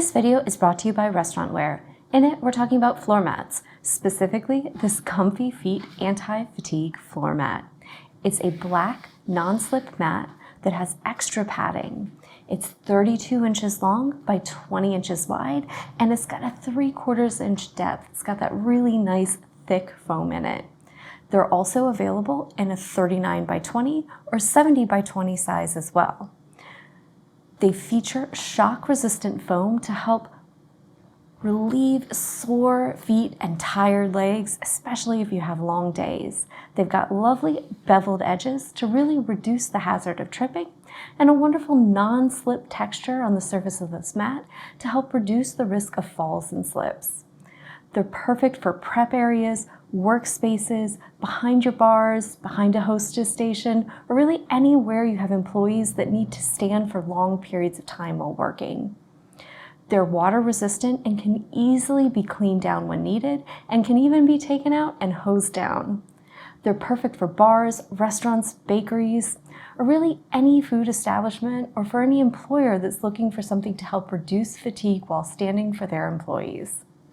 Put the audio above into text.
This video is brought to you by Restaurantware. In it, we're talking about floor mats, specifically this Comfy Feet Anti-Fatigue Floor Mat. It's a black, non-slip mat that has extra padding. It's 32 inches long by 20 inches wide, and it's got a 3/4 inch depth. It's got that really nice, thick foam in it. They're also available in a 39 by 20 or 70 by 20 size as well. They feature shock-resistant foam to help relieve sore feet and tired legs, especially if you have long days. They've got lovely beveled edges to really reduce the hazard of tripping, and a wonderful non-slip texture on the surface of this mat to help reduce the risk of falls and slips. They're perfect for prep areas, workspaces, behind your bars, behind a hostess station, or really anywhere you have employees that need to stand for long periods of time while working. They're water resistant and can easily be cleaned down when needed, and can even be taken out and hosed down. They're perfect for bars, restaurants, bakeries, or really any food establishment, or for any employer that's looking for something to help reduce fatigue while standing for their employees.